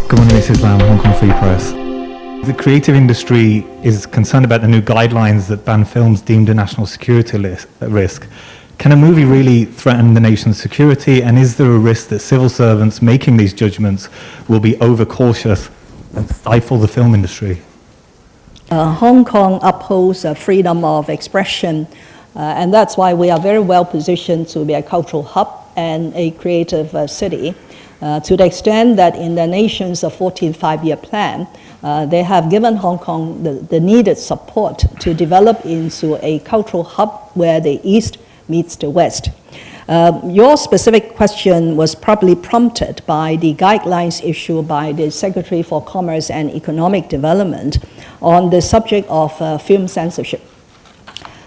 Good morning, this is Lam, Hong Kong Free Press. The creative industry is concerned about the new guidelines that ban films deemed a national security risk. Can a movie really threaten the nation's security, and is there a risk that civil servants making these judgments will be overcautious and stifle the film industry? Hong Kong upholds freedom of expression, and that's why we are very well positioned to be a cultural hub and a creative city. To the extent that in the nation's 14th five-year plan, they have given Hong Kong the needed support to develop into a cultural hub where the East meets the West. Your specific question was probably prompted by the guidelines issued by the Secretary for Commerce and Economic Development on the subject of film censorship.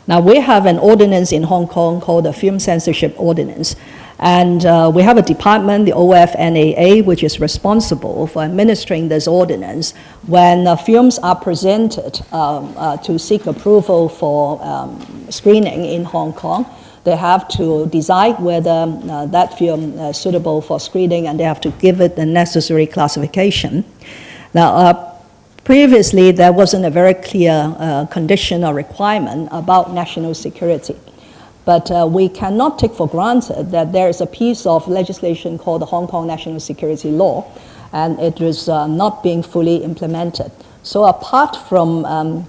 Now, we have an ordinance in Hong Kong called the Film Censorship Ordinance. And we have a department, the OFNAA, which is responsible for administering this ordinance. When films are presented to seek approval for screening in Hong Kong, they have to decide whether that film is suitable for screening, and they have to give it the necessary classification. Now, previously, there wasn't a very clear condition or requirement about national security. But we cannot take for granted that there is a piece of legislation called the Hong Kong National Security Law, and it is not being fully implemented. So apart from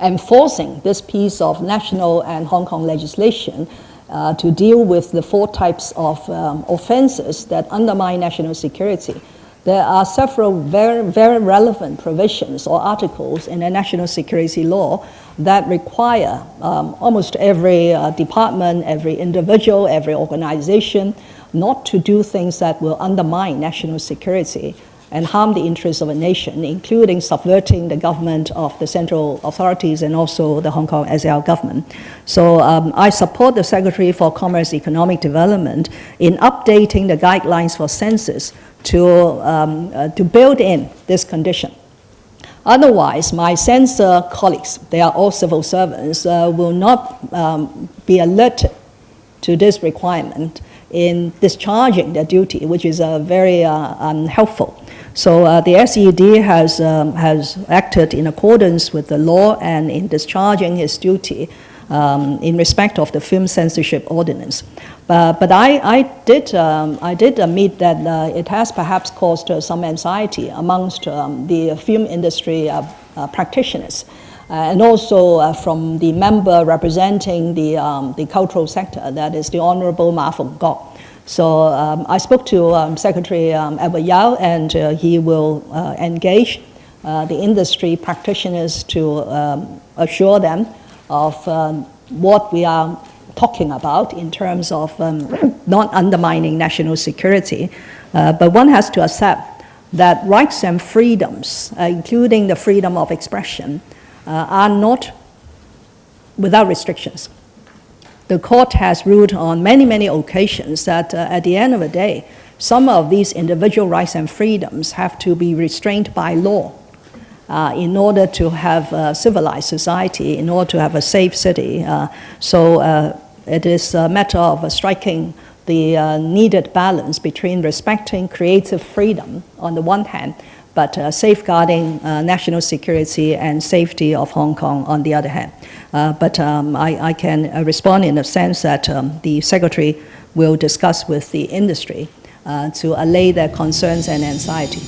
enforcing this piece of national and Hong Kong legislation to deal with the four types of offenses that undermine national security, there are several very, very relevant provisions or articles in the national security law that require almost every department, every individual, every organization not to do things that will undermine national security and harm the interests of a nation, including subverting the government of the central authorities and also the Hong Kong SAR government. So I support the Secretary for Commerce and Economic Development in updating the guidelines for censors to build in this condition. Otherwise, my censor colleagues, they are all civil servants, will not be alerted to this requirement in discharging their duty, which is very unhelpful. So the SED has acted in accordance with the law and in discharging his duty in respect of the Film Censorship Ordinance. But I did admit that it has perhaps caused some anxiety amongst the film industry practitioners, and also from the member representing the cultural sector, that is the Honorable Ma Fung Gok. So I spoke to Secretary Edward Yao, and he will engage the industry practitioners to assure them of what we are talking about in terms of not undermining national security. But one has to accept that rights and freedoms, including the freedom of expression, are not without restrictions. The court has ruled on many, many occasions that at the end of the day, some of these individual rights and freedoms have to be restrained by law in order to have a civilized society, in order to have a safe city. So it is a matter of striking the needed balance between respecting creative freedom on the one hand, but safeguarding national security and safety of Hong Kong on the other hand. But I can respond in the sense that the Secretary will discuss with the industry to allay their concerns and anxiety.